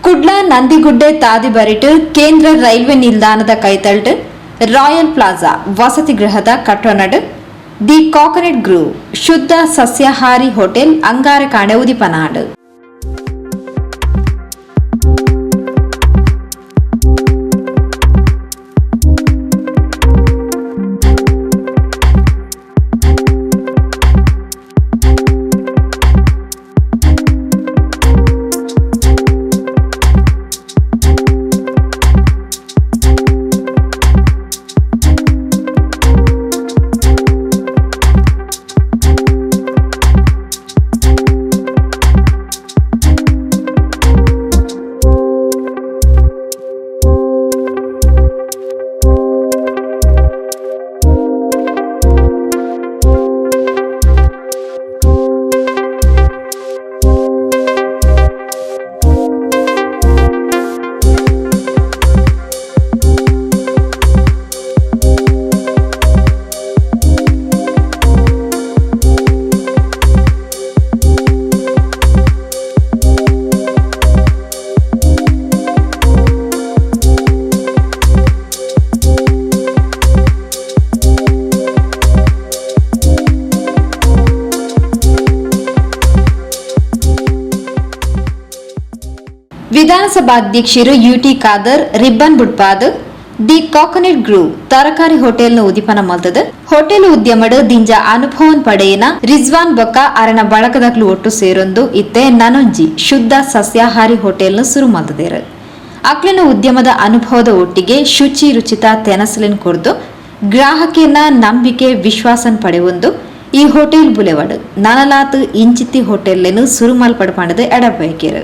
ಕುಡ್ಲ ನಂದಿಗುಡ್ಡೆ ತಾದಿ ಬರಿಟ್ ಕೇಂದ್ರ ರೈಲ್ವೆ ನಿಲ್ದಾಣದ ಕೈತಲ್ಟ್ ರಾಯಲ್ ಪ್ಲಾಜಾ ವಸತಿ ಗೃಹದ ಕಟ್ಟಡ ದಿ ಕಾಕನೆಟ್ ಗ್ರೂವ್ ಶುದ್ಧ ಸಸ್ಯಾಹಾರಿ ಹೋಟೆಲ್ ಅಂಗಾರ ಕಾಣೆ ಉದಿಪನಾಡ್ ವಿಧಾನಸಭಾಧ್ಯಕ್ಷರು ಯುಟಿ ಖಾದರ್ ರಿಬ್ಬನ್ ಬುಡ್ಪಾದ್ ದಿ ಕಾಕನೆಟ್ ಗ್ರೂವ್ ತರಕಾರಿ ಹೋಟೆಲ್ನ ಉದಿಪನ ಮಲ್ತದ ಹೋಟೆಲ್ ಉದ್ಯಮಡ್ ದಿಂಜ ಅನುಭವನ್ ಪಡೆಯನ ರಿಜ್ವಾನ್ ಬೊಕ್ಕ ಅರನ ಬಳಕದಕ್ಲು ಒಟ್ಟು ಸೇರೊಂದು ಇತ್ತೆ ನನೊಂಜಿ ಶುದ್ಧ ಸಸ್ಯಾಹಾರಿ ಹೋಟೆಲ್ನ ಶುರು ಮಲ್ತದೇರು ಅಕ್ಲಿನ ಉದ್ಯಮದ ಅನುಭವದ ಒಟ್ಟಿಗೆ ಶುಚಿ ರುಚಿತ ತೆನಸಲಿನ ಕೊರ್ದು ಗ್ರಾಹಕನ ನಂಬಿಕೆ ವಿಶ್ವಾಸನ್ ಪಡೆಯೊಂದು ಈ ಹೋಟೆಲ್ ಬುಲೆವಡ್ ನನಲಾತ್ ಇಂಚಿತ್ತಿ ಹೋಟೆಲ್ಲೆನು ಶುರು ಮಲ್ಪಡ ಎಡಬಯಕೆರು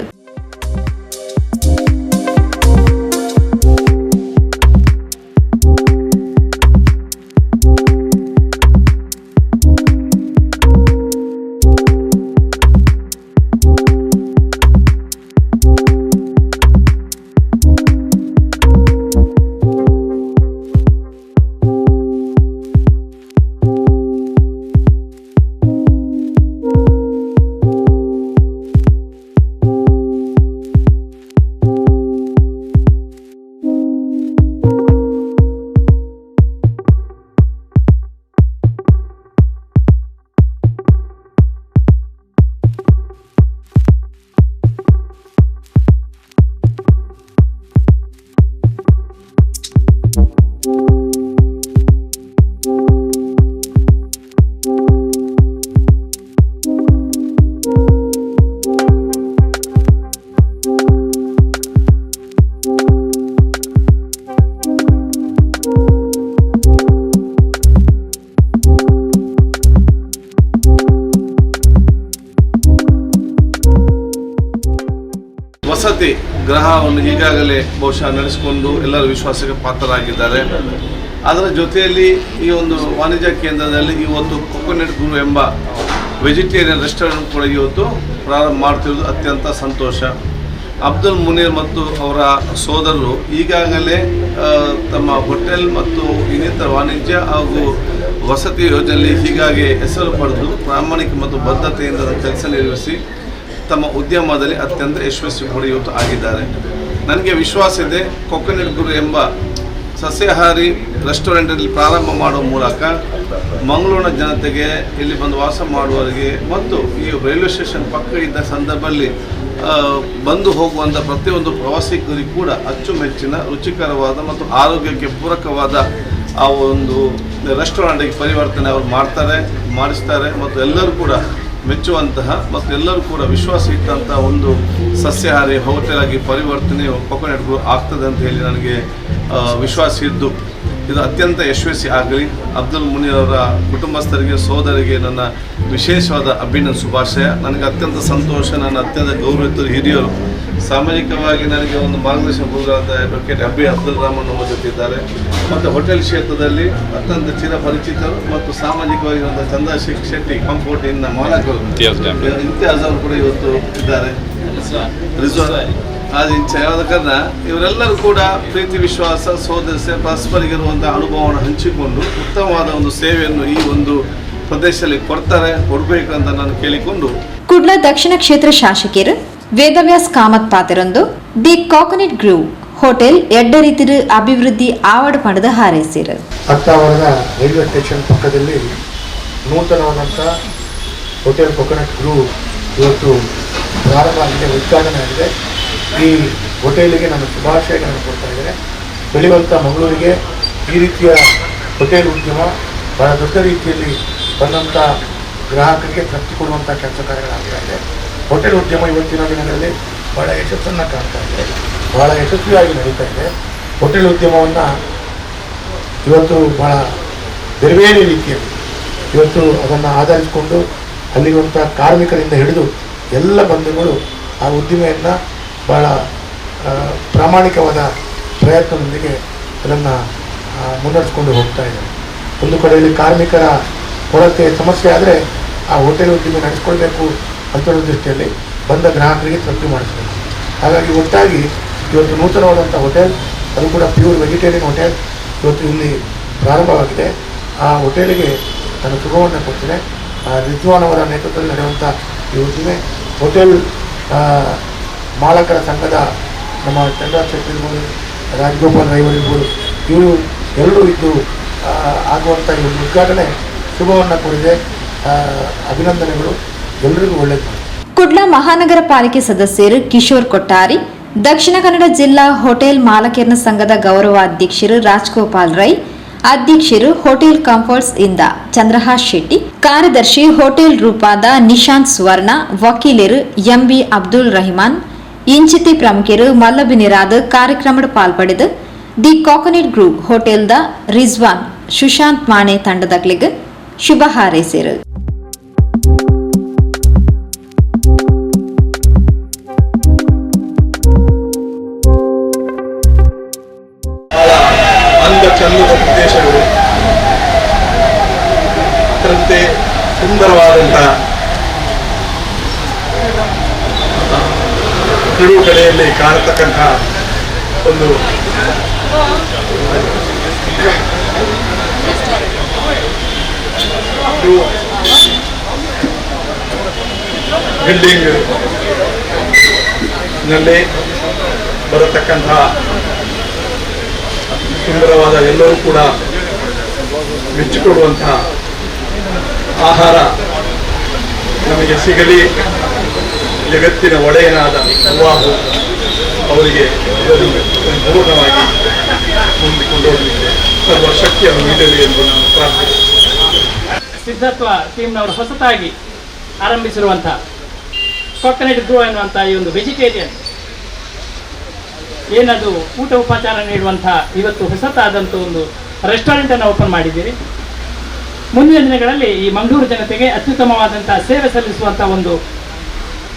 ವಸತಿ ಗೃಹವನ್ನು ಈಗಾಗಲೇ ಬಹುಶಃ ನಡೆಸಿಕೊಂಡು ಎಲ್ಲರ ವಿಶ್ವಾಸಕ್ಕೆ ಪಾತ್ರರಾಗಿದ್ದಾರೆ. ಅದರ ಜೊತೆಯಲ್ಲಿ ಈ ಒಂದು ವಾಣಿಜ್ಯ ಕೇಂದ್ರದಲ್ಲಿ ಇವತ್ತು ಕೋಕೋನೆಟ್ ಗ್ರೂವ್ ಎಂಬ ವೆಜಿಟೇರಿಯನ್ ರೆಸ್ಟೋರೆಂಟ್ ಕೂಡ ಇವತ್ತು ಪ್ರಾರಂಭ ಮಾಡ್ತಿರೋದು ಅತ್ಯಂತ ಸಂತೋಷ. ಅಬ್ದುಲ್ ಮುನೀರ್ ಮತ್ತು ಅವರ ಸೋದರರು ಈಗಾಗಲೇ ತಮ್ಮ ಹೋಟೆಲ್ ಮತ್ತು ಇನ್ನಿತರ ವಾಣಿಜ್ಯ ಹಾಗೂ ವಸತಿ ಯೋಜನೆಯಲ್ಲಿ ಹೀಗಾಗಿ ಹೆಸರು ಪಡೆದು ಪ್ರಾಮಾಣಿಕ ಮತ್ತು ಬದ್ಧತೆಯಿಂದ ಕೆಲಸ ನಿರ್ವಹಿಸಿ ತಮ್ಮ ಉದ್ಯಮದಲ್ಲಿ ಅತ್ಯಂತ ಯಶಸ್ವಿ ಕೂಡ ಇವತ್ತು ಆಗಿದ್ದಾರೆ. ನನಗೆ ವಿಶ್ವಾಸ ಇದೆ, ಕೋಕೋನೆಟ್ ಗ್ರೂವ್ ಎಂಬ ಸಸ್ಯಾಹಾರಿ ರೆಸ್ಟೋರೆಂಟಲ್ಲಿ ಪ್ರಾರಂಭ ಮಾಡುವ ಮೂಲಕ ಮಂಗಳೂರಿನ ಜನತೆಗೆ, ಇಲ್ಲಿ ಬಂದು ವಾಸ ಮಾಡುವವರಿಗೆ ಮತ್ತು ಈ ರೈಲ್ವೆ ಸ್ಟೇಷನ್ ಪಕ್ಕ ಇದ್ದ ಸಂದರ್ಭದಲ್ಲಿ ಬಂದು ಹೋಗುವಂಥ ಪ್ರತಿಯೊಂದು ಪ್ರವಾಸಿಗರಿಗೂ ಕೂಡ ಅಚ್ಚುಮೆಚ್ಚಿನ ರುಚಿಕರವಾದ ಮತ್ತು ಆರೋಗ್ಯಕ್ಕೆ ಪೂರಕವಾದ ಆ ಒಂದು ರೆಸ್ಟೋರೆಂಟಿಗೆ ಪರಿವರ್ತನೆ ಅವರು ಮಾಡಿಸ್ತಾರೆ ಮತ್ತು ಎಲ್ಲರೂ ಕೂಡ ಮೆಚ್ಚುವಂತಹ ಮತ್ತು ಎಲ್ಲರೂ ಕೂಡ ವಿಶ್ವಾಸ ಇಟ್ಟಂಥ ಒಂದು ಸಸ್ಯಾಹಾರಿ ಹೋಟೆಲ್ ಆಗಿ ಪರಿವರ್ತನೆಯು ಕೋಕೋನೆಟ್ ಗ್ರೂವ್ ಆಗ್ತದೆ ಅಂತ ಹೇಳಿ ನನಗೆ ವಿಶ್ವಾಸ ಇದ್ದು ಇದು ಅತ್ಯಂತ ಯಶಸ್ವಿ ಆಗಲಿ. ಅಬ್ದುಲ್ ಮುನೀರ್ ಅವರ ಕುಟುಂಬಸ್ಥರಿಗೆ, ಸೋದರಿಗೆ ನನ್ನ ವಿಶೇಷವಾದ ಅಭಿನಂದನೆ, ಶುಭಾಶಯ. ನನಗೆ ಅತ್ಯಂತ ಸಂತೋಷ. ನನ್ನ ಅತ್ಯಂತ ಗೌರವಿತರು ಹಿರಿಯರು ಸಾಮಾಜಿಕವಾಗಿ ನನಗೆ ಒಂದು ಮಾರ್ಗದರ್ಶನ ಗುರುಗಳಾದ ಅಡ್ವೊಕೇಟ್ ಅಬ್ದುಲ್ ರಹಮಾನ್ ನಮ್ಮ ಜೊತೆ ಇದ್ದಾರೆ ಮತ್ತು ಹೋಟೆಲ್ ಕ್ಷೇತ್ರದಲ್ಲಿ ಅತ್ಯಂತ ಚಿರಪರಿಚಿತರು ಮತ್ತು ಸಾಮಾಜಿಕವಾಗಿ ಒಂದು ಚಂದ್ರಶೇಖರ್ ಶೆಟ್ಟಿ ಕಂಫೋರ್ಟಿನ ಮಾಲಕರು ಇಂತಿಯಾಜ್ ಅವರು ಕೂಡ ಇವತ್ತು ಇದ್ದಾರೆ. ಅದು ಯಾದ ಕಾರಣ ಇವರೆಲ್ಲರೂ ಕೂಡ ಪ್ರೀತಿ, ವಿಶ್ವಾಸ, ಸೋದರಸೆ, ಪರಸ್ಪರಿಗಿರುವಂಥ ಅನುಭವವನ್ನು ಹಂಚಿಕೊಂಡು ಉತ್ತಮವಾದ ಒಂದು ಸೇವೆಯನ್ನು ಈ ಒಂದು ಪ್ರದೇಶದಲ್ಲಿ ಕೊಡಬೇಕು ಅಂತ ನಾನು ಕೇಳಿಕೊಂಡು ಕುಡ್ಲ ದಕ್ಷಿಣ ಕ್ಷೇತ್ರ ಶಾಸಕರು ವೇದವ್ಯಾಸ್ ಕಾಮತ್ ಪಾತೆರೊಂದು ದಿ ಕಾಕೋನಟ್ ಗ್ರೂವ್ ಹೋಟೆಲ್ ಎಡ್ಡ ರೀತಿಯ ಅಭಿವೃದ್ಧಿ ಆವಡ ಪಡೆದ ಹಾರೈಸಿರು. ಹತ್ತಾವರದ ರೈಲ್ವೆ ಸ್ಟೇಷನ್ ಪಕ್ಕದಲ್ಲಿ ನೂತನವಾದಂಥ ಹೋಟೆಲ್ ಕೊಕೊನಟ್ ಗ್ರೂವ್ ಇವತ್ತು ಪ್ರಾರಂಭ ಆಗಿದೆ, ಉದ್ಘಾಟನೆ ಆಗಿದೆ. ಈ ಹೋಟೆಲಿಗೆ ನಾನು ಶುಭಾಶಯಗಳನ್ನು ಕೊಡ್ತಾ ಇದ್ದೇನೆ. ಬೆಳೆಯುವಂಥ ಮಂಗಳೂರಿಗೆ ಈ ರೀತಿಯ ಹೋಟೆಲ್ ಉದ್ಯಮ ಬಹಳ ದೊಡ್ಡ ರೀತಿಯಲ್ಲಿ ಬಂದಂಥ ಗ್ರಾಹಕರಿಗೆ ತೃಪ್ತಿ ಕೊಡುವಂಥ ಕೆಲಸ ಕಾರ್ಯಗಳಾಗ್ತಾ ಇದೆ. ಹೋಟೆಲ್ ಉದ್ಯಮ ಇವತ್ತಿನ ದಿನಗಳಲ್ಲಿ ಬಹಳ ಯಶಸ್ಸನ್ನು ಕಾಣ್ತಾ ಇದೆ, ಬಹಳ ಯಶಸ್ವಿಯಾಗಿ ನಡೀತಾ ಇದೆ. ಹೋಟೆಲ್ ಉದ್ಯಮವನ್ನು ಇವತ್ತು ಬಹಳ ಬೇರೆ ಬೇರೆ ರೀತಿಯಲ್ಲಿ ಇವತ್ತು ಅದನ್ನು ಆಧರಿಸಿಕೊಂಡು ಅಲ್ಲಿರುವಂಥ ಕಾರ್ಮಿಕರಿಂದ ಹಿಡಿದು ಎಲ್ಲ ಬಂಧುಗಳು ಆ ಉದ್ದಿಮೆಯನ್ನು ಬಹಳ ಪ್ರಾಮಾಣಿಕವಾದ ಪ್ರಯತ್ನದೊಂದಿಗೆ ಅದನ್ನು ಮುನ್ನಡೆಸ್ಕೊಂಡು ಹೋಗ್ತಾ ಇದ್ದಾರೆ. ಒಂದು ಕಡೆಯಲ್ಲಿ ಕಾರ್ಮಿಕರ ಕೊರತೆ ಸಮಸ್ಯೆ ಆದರೆ ಆ ಹೋಟೆಲ್ ಉದ್ದಿಮೆ ನಡೆಸ್ಕೊಳ್ಬೇಕು ಅಂತ ದೃಷ್ಟಿಯಲ್ಲಿ ಬಂದ ಗ್ರಾಹಕರಿಗೆ ತೃಪ್ತಿ ಮಾಡಿಸಬೇಕು. ಹಾಗಾಗಿ ಒಟ್ಟಾಗಿ ಇವತ್ತು ನೂತನವಾದಂಥ ಹೋಟೆಲ್, ಅದು ಕೂಡ ಪ್ಯೂರ್ ವೆಜಿಟೇರಿಯನ್ ಹೋಟೆಲ್ ಇವತ್ತು ಇಲ್ಲಿ ಪ್ರಾರಂಭವಾಗಿದೆ. ಆ ಹೋಟೆಲಿಗೆ ನಾನು ಶುಭವನ್ನು ಕೊಡ್ತೇನೆ. ರಿಜ್ವಾನ್ ಅವರ ನೇತೃತ್ವದಲ್ಲಿ ನಡೆಯುವಂಥ ಈ ಉದ್ದಿಮೆ ಹೋಟೆಲ್ ಮಾಲಕರ ಸಂಘದ ನಮ್ಮ ಚಂದ್ರ ಶೆಟ್ಟಿ ಇರ್ಬೋದು, ರಾಜಗೋಪಾಲ್ ರೈವರ್ ಇರ್ಬೋದು, ಇವರು ಎಲ್ಲರೂ ಇದ್ದು ಆಗುವಂಥ ಈ ಒಂದು ಉದ್ಘಾಟನೆ ಶುಭವನ್ನು ಕೋರಿದೆ. ಅಭಿನಂದನೆಗಳು, ಎಲ್ಲರಿಗೂ ಒಳ್ಳೆಯದು. ಕುಡ್ಲ ಮಹಾನಗರ ಪಾಲಿಕೆ ಸದಸ್ಯರು ಕಿಶೋರ್ ಕೊಟ್ಟಾರಿ, ದಕ್ಷಿಣ ಕನ್ನಡ ಜಿಲ್ಲಾ ಹೋಟೆಲ್ ಮಾಲಕರ ಸಂಘದ ಗೌರವಾಧ್ಯಕ್ಷರು ರಾಜ್ಗೋಪಾಲ್ ರೈ, ಅಧ್ಯಕ್ಷರು ಹೋಟೆಲ್ ಕಂಫರ್ಟ್ಸ್ ಇಂದ ಚಂದ್ರಹಾಸ್ ಶೆಟ್ಟಿ, ಕಾರ್ಯದರ್ಶಿ ಹೋಟೆಲ್ ರೂಪಾದ ನಿಶಾಂತ್ ಸುವರ್ಣ, ವಕೀಲರು ಎಂಬಿ ಅಬ್ದುಲ್ ರಹಿಮಾನ್, ಇಂಚಿತಿ ಪ್ರಮುಖರು ಮಲ್ಲಬಿನಿರಾದ ಕಾರ್ಯಕ್ರಮದ ಪಾಲ್ಪಡೆದು the coconut groove ಹೋಟೆಲ್ದ Rizwan Sushant ಮಾಣೆ ತಂಡದಗಳಿಗೆ ಶುಭ ಹಾರೈಸಿರು. ಚಂದದ ಪ್ರದೇಶಗಳು, ಅದರಂತೆ ಸುಂದರವಾದಂಥ ಕಿರು ಕಡೆಯಲ್ಲಿ ಕಾಣತಕ್ಕಂಥ ಒಂದು ಬಿಲ್ಡಿಂಗ್ ನಲ್ಲಿ ಬರತಕ್ಕಂಥ ಸುಂದರವಾದ ಎಲ್ಲರೂ ಕೂಡ ಮೆಚ್ಚಿಕೊಡುವಂತಹ ಆಹಾರ ನಮಗೆ ಸಿಗಲಿ. ಜಗತ್ತಿನ ಒಡೆಯನಾದ ಅಲ್ಲಾಹು ಅವರಿಗೆ ಸಂಪೂರ್ಣವಾಗಿ ಹೊಂದಿಕೊಂಡೋಗಲಿಕ್ಕೆ ಸರ್ವಶಕ್ತಿಯನ್ನು ನೀಡಲಿ ಎಂದು ನಾನು ಪ್ರಾರ್ಥಿಸುತ್ತೇನೆ. ಸಿದ್ಧತ್ವ ಟೀಮ್ನವರು ಹೊಸತಾಗಿ ಆರಂಭಿಸಿರುವಂಥ ಕೊಕೊನಟ್ ಗ್ರೂವ್ ಎನ್ನುವಂಥ ಈ ಒಂದು ವೆಜಿಟೇರಿಯನ್ ಏನದು ಊಟ ಉಪಚಾರ ನೀಡುವಂಥ ಇವತ್ತು ಹೊಸತಾದಂಥ ಒಂದು ರೆಸ್ಟೋರೆಂಟನ್ನು ಓಪನ್ ಮಾಡಿದ್ದೀರಿ. ಮುಂದಿನ ದಿನಗಳಲ್ಲಿ ಈ ಮಂಗಳೂರು ಜನತೆಗೆ ಅತ್ಯುತ್ತಮವಾದಂಥ ಸೇವೆ ಸಲ್ಲಿಸುವಂಥ ಒಂದು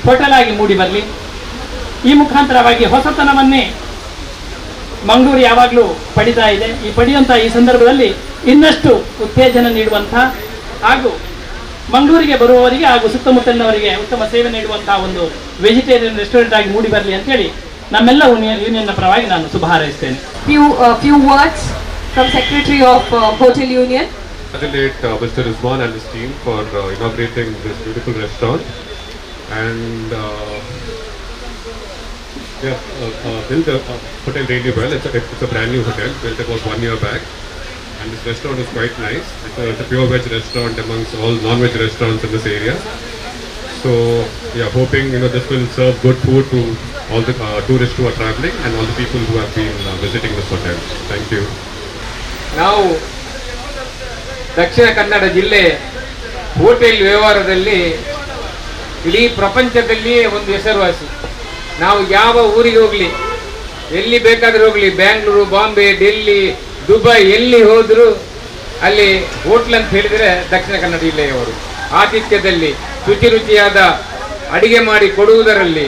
ಹೋಟೆಲ್ ಆಗಿ ಮೂಡಿ ಬರಲಿ. ಈ ಮುಖಾಂತರವಾಗಿ ಹೊಸತನವನ್ನೇ ಮಂಗಳೂರು ಯಾವಾಗಲೂ ಪಡಿತಾ ಇದೆ. ಈ ಪಡೆಯುವಂಥ ಈ ಸಂದರ್ಭದಲ್ಲಿ ಇನ್ನಷ್ಟು ಉತ್ತೇಜನ ನೀಡುವಂಥ ಹಾಗೂ ಮಂಗಳೂರಿಗೆ ಬರುವವರಿಗೆ ಹಾಗೂ ಸುತ್ತಮುತ್ತಲಿನವರಿಗೆ ಉತ್ತಮ ಸೇವೆ ನೀಡುವಂತಹ ಒಂದು ವೆಜಿಟೇರಿಯನ್ ರೆಸ್ಟೋರೆಂಟ್ ಆಗಿ ಮೂಡಿ ಬರಲಿ ಅಂತೇಳಿ ನಮ್ಮೆಲ್ಲ ಯೂನಿಯನ್ನ ಪರವಾಗಿ ನಾನು ಶುಭ ಹಾರೈಸ್ತೇನೆ. Few words from Secretary of Hotel Union. Congratulate Mr. Rizwan and his team for inaugurating this beautiful restaurant, and built the hotel really well. It's a brand new hotel built about 1 year back, and this restaurant is quite nice. It's a pure veg restaurant amongst all non-veg restaurants in this area. So yeah, hoping this will serve good food to all the tourists who are traveling and all the people who have been visiting this hotel. Thank you. ನಾವು ದಕ್ಷಿಣ ಕನ್ನಡ ಜಿಲ್ಲೆ hotel ವ್ಯವಹಾರದಲ್ಲಿ ಇಡೀ ಪ್ರಪಂಚದಲ್ಲಿಯೇ ಒಂದು ಹೆಸರುವಾಸಿ. ನಾವು ಯಾವ ಊರಿಗೆ ಹೋಗಲಿ, ಎಲ್ಲಿ ಬೇಕಾದರೂ ಹೋಗಲಿ, ಬ್ಯಾಂಗ್ಳೂರು, ಬಾಂಬೆ, ಡೆಲ್ಲಿ, ದುಬೈ, ಎಲ್ಲಿ ಹೋದರೂ ಅಲ್ಲಿ ಹೋಟ್ಲ್ ಅಂತ ಹೇಳಿದರೆ ದಕ್ಷಿಣ ಕನ್ನಡ ಜಿಲ್ಲೆಯವರು. ಆತಿಥ್ಯದಲ್ಲಿ ಶುಚಿ ರುಚಿಯಾದ ಅಡಿಗೆ ಮಾಡಿ ಕೊಡುವುದರಲ್ಲಿ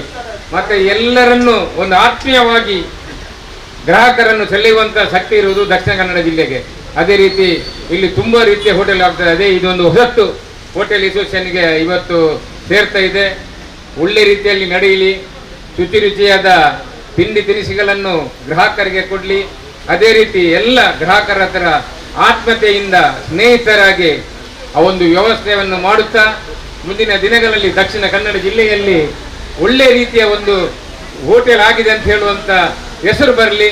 ಮತ್ತು ಎಲ್ಲರನ್ನೂ ಒಂದು ಆತ್ಮೀಯವಾಗಿ ಗ್ರಾಹಕರನ್ನು ಸೆಳೆಯುವಂಥ ಶಕ್ತಿ ಇರುವುದು ದಕ್ಷಿಣ ಕನ್ನಡ ಜಿಲ್ಲೆಗೆ. ಅದೇ ರೀತಿ ಇಲ್ಲಿ ತುಂಬ ರೀತಿಯ ಹೋಟೆಲ್ ಆಗ್ತದೆ. ಅದೇ ಇದೊಂದು ಹೊಸತ್ತು ಹೋಟೆಲ್ ಅಸೋಸಿಯೇಷನ್ಗೆ ಇವತ್ತು ಸೇರ್ತಾ ಇದೆ. ಒಳ್ಳೆ ರೀತಿಯಲ್ಲಿ ನಡೆಯಲಿ, ಶುಚಿ ರುಚಿಯಾದ ತಿಂಡಿ ತಿನಿಸುಗಳನ್ನು ಗ್ರಾಹಕರಿಗೆ ಕೊಡಲಿ. ಅದೇ ರೀತಿ ಎಲ್ಲ ಗ್ರಾಹಕರ ಹತ್ರ ಆತ್ಮೀಯತೆಯಿಂದ ಸ್ನೇಹಿತರಾಗಿ ಆ ಒಂದು ವ್ಯವಸ್ಥೆಯನ್ನು ಮಾಡುತ್ತಾ ಮುಂದಿನ ದಿನಗಳಲ್ಲಿ ದಕ್ಷಿಣ ಕನ್ನಡ ಜಿಲ್ಲೆಯಲ್ಲಿ ಒಳ್ಳೆ ರೀತಿಯ ಒಂದು ಹೋಟೆಲ್ ಆಗಿದೆ ಅಂತ ಹೇಳುವಂತ ಹೆಸರು ಬರಲಿ.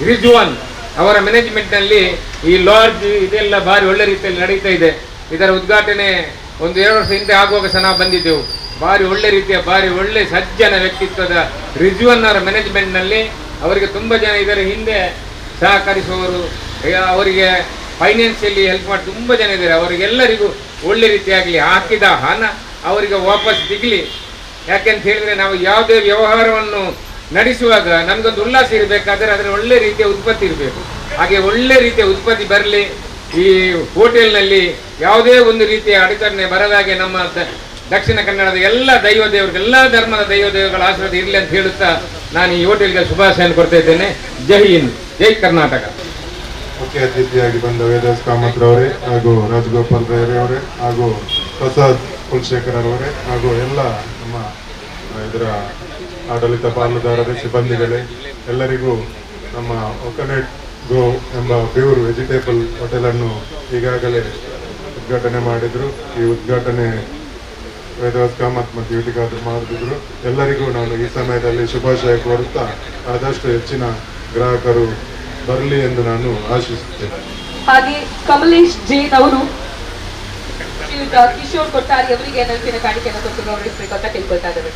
ರಿಜ್ವಾನ್ ಅವರ ಮ್ಯಾನೇಜ್ಮೆಂಟ್ನಲ್ಲಿ ಈ ಲಾಡ್ಜ್ ಇದೆಲ್ಲ ಭಾರಿ ಒಳ್ಳೆ ರೀತಿಯಲ್ಲಿ ನಡೀತಾ ಇದೆ. ಇದರ ಉದ್ಘಾಟನೆ 1-2 ವರ್ಷ ಹಿಂದೆ ಆಗುವಾಗ ಸಹ ನಾವು ಬಂದಿದ್ದೆವು. ಭಾರಿ ಒಳ್ಳೆ ರೀತಿಯ ಭಾರಿ ಒಳ್ಳೆ ಸಜ್ಜನ ವ್ಯಕ್ತಿತ್ವದ ರಿಜ್ವಾನ್ ಅವರ ಮ್ಯಾನೇಜ್ಮೆಂಟ್ನಲ್ಲಿ ಅವರಿಗೆ ತುಂಬ ಜನ ಇದರ ಹಿಂದೆ ಸಹಕರಿಸುವವರು, ಅವರಿಗೆ ಫೈನಾನ್ಷಿಯಲಿ ಹೆಲ್ಪ್ ಮಾಡಿ ತುಂಬ ಜನ ಇದ್ದಾರೆ. ಅವರಿಗೆಲ್ಲರಿಗೂ ಒಳ್ಳೆ ರೀತಿಯಾಗಲಿ, ಹಾಕಿದ ಹಣ ಅವರಿಗೆ ವಾಪಸ್ ಸಿಗಲಿ. ಯಾಕೆಂತ ಹೇಳಿದರೆ ನಾವು ಯಾವುದೇ ವ್ಯವಹಾರವನ್ನು ನಡೆಸುವಾಗ ನಮಗೊಂದು ಉಲ್ಲಾಸ ಇರಬೇಕಾದ್ರೆ ಅದರ ಒಳ್ಳೆ ರೀತಿಯ ಉತ್ಪತ್ತಿ ಇರಬೇಕು. ಹಾಗೆ ಒಳ್ಳೆ ರೀತಿಯ ಉತ್ಪತ್ತಿ ಬರಲಿ. ಈ ಹೋಟೆಲ್ನಲ್ಲಿ ಯಾವುದೇ ಒಂದು ರೀತಿಯ ಅಡೆತಡೆ ಬರದಾಗೆ ನಮ್ಮ ದಕ್ಷಿಣ ಕನ್ನಡದ ಎಲ್ಲ ದೈವ ದೇವರಿಗೆ, ಎಲ್ಲ ಧರ್ಮದ ದೈವ ದೇವಗಳ ಆಶೀರ್ವಾದ ಇರಲಿ ಅಂತ ಹೇಳುತ್ತಾ ನಾನು ಈ ಹೋಟೆಲ್ಗೆ ಶುಭಾಶಯ ಕೊಡ್ತಾ ಇದ್ದೇನೆ. ಜೈ ಹಿಂದ್, ಜೈ ಕರ್ನಾಟಕ. ಮುಖ್ಯ ಅತಿಥಿಯಾಗಿ ಬಂದ ವೇದಾಸ್ ಕಾಮತ್ ಅವರೇ ಹಾಗೂ ರಾಜಗೋಪಾಲ್ ರೈ ಅವರೇ ಹಾಗೂ ಪ್ರಸಾದ್ ಕುಲಶೇಖರ್ ಅವರೇ ಹಾಗೂ ಎಲ್ಲ ನಮ್ಮ ಇದರ ಆಡಳಿತ ಪಾಲುದಾರರೇ, ಸಿಬ್ಬಂದಿಗಳೇ, ಎಲ್ಲರಿಗೂ ನಮ್ಮ ಕೊಕೊನಟ್ ಗೋ ಎಂಬ ಪ್ಯೂರ್ ವೆಜಿಟೇಬಲ್ ಹೋಟೆಲನ್ನು ಈಗಾಗಲೇ ಉದ್ಘಾಟನೆ ಮಾಡಿದರು. ಈ ಉದ್ಘಾಟನೆ ವೇದವಾಸ್ ಕಾಮತ್ ಮತ್ತು ಯುಟಿಕಾದ್ರು ಮಾಡಿದ್ರು. ಎಲ್ಲರಿಗೂ ನಾನು ಈ ಸಮಯದಲ್ಲಿ ಶುಭಾಶಯ ಕೋರುತ್ತಾ ಆದಷ್ಟು ಹೆಚ್ಚಿನ ಗ್ರಾಹಕರು ಬರಲಿ ಎಂದು ನಾನು ಆಶಿಸುತ್ತೇನೆ. ಹಾಗೆ ಕಮಲೇಶ್ ಜೈನ್ ಅವರು ಶ್ರೀಯುತ ಕಿಶೋರ್ ಕೊಟ್ಟಾರಿ ಅವರಿಗೆ ನೆನಪಿನ ಕಾಣಿಕೆಯನ್ನು ಕೊಟ್ಟು ಗೌರವಿಸಬೇಕು ಅಂತ ಕೇಳ್ಕೊಳ್ತಾ ಇದ್ದಾರೆ.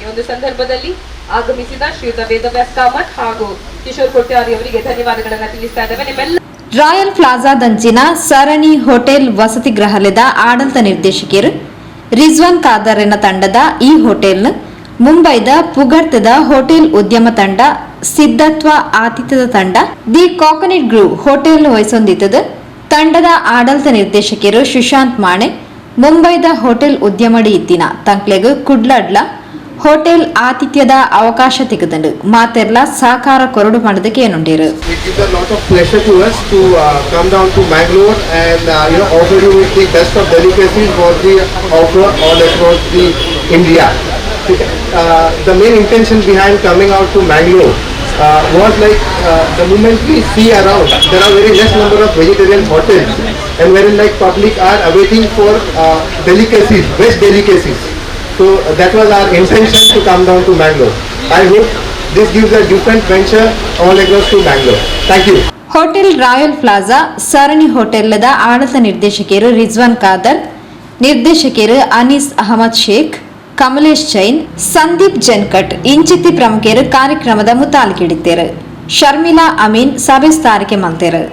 ಈ ಒಂದು ಸಂದರ್ಭದಲ್ಲಿ ಆಗಮಿಸಿದ ಶ್ರೀಯುತ ವೇದವ್ಯಾಸ್ ಕಾಮತ್ ಹಾಗೂ ಕಿಶೋರ್ ಕೊಟ್ಟಾರಿ ಅವರಿಗೆ ಧನ್ಯವಾದಗಳನ್ನು ತಿಳಿಸ್ತಾ ಇದ್ದೇವೆ. ನಿಮ್ಮೆಲ್ಲ ರಾಯಲ್ ಪ್ಲಾಜಾದಂಚಿನ ಸರಣಿ ಹೋಟೆಲ್ ವಸತಿ ಗೃಹಾಲಯದ ಆಡಳಿತ ನಿರ್ದೇಶಕಿಯರು ರಿಜ್ವಾನ್ ಖಾದರ್ನ ತಂಡದ ಈ ಹೋಟೆಲ್ನ ಮುಂಬೈದ ಪುಗಡ್ತದ ಹೋಟೆಲ್ ಉದ್ಯಮ ತಂಡ, ಸಿದ್ಧತ್ವ ಆತಿಥ್ಯದ ತಂಡ, ದಿ ಕಾಕನೆಟ್ ಗ್ರೂ ಹೋಟೆಲ್ ವಹಿಸೊಂದಿತ್ತದ ತಂಡದ ಆಡಳಿತ ನಿರ್ದೇಶಕಿಯರು ಸುಶಾಂತ್ ಮಾಣೆ, ಮುಂಬೈದ ಹೋಟೆಲ್ ಉದ್ಯಮಡಿ ಇತ್ತಿನ ತಂಕ್ಲೆಗ್ ಕುಡ್ಲಡ್ಲ ಹೋಟೆಲ್ ಆತಿಥ್ಯದ ಅವಕಾಶ ತೆಗೆದಂಡು ಮಾತೆರ್ಲ ಸಹಕಾರ ಕೊರಡು ಮಾಡೋದಕ್ಕೆ ಏನುಂಡೇರು. It gives a lot of pleasure to us to come down to Mangalore and offer you the best of delicacies for the offer all across the India. The main intention behind coming out to Mangalore was like the moment we see around, there are very less number of vegetarian hotels and wherein like public are awaiting for delicacies, veg delicacies. So that was our intention to come down to Mangalore. I hope this gives a different venture all across to Mangalore. Thank you. Hotel royal plaza ಸರಣಿ ಹೋಟೆಲ್ದ ಆಡಳಿತ ನಿರ್ದೇಶಕಿಯರು ರಿಜ್ವಾನ್ ಖಾದರ್, ನಿರ್ದೇಶಕಿಯರು ಅನೀಸ್ ಅಹಮದ್ ಶೇಖ್, ಕಮಲೇಶ್ ಜೈನ್, ಸಂದೀಪ್ ಜನ್ಕಟ್ ಇಂಚಿತ್ತಿ ಪ್ರಮುಖರು ಕಾರ್ಯಕ್ರಮದ ಮುತಾಲಿಕಿಡಿದ್ದೇರು. ಶರ್ಮಿಳಾ ಅಮೀನ್ ಸಭೆ ಸ್ಥಾರಿಕೆ ಮಲ್ತೇರು.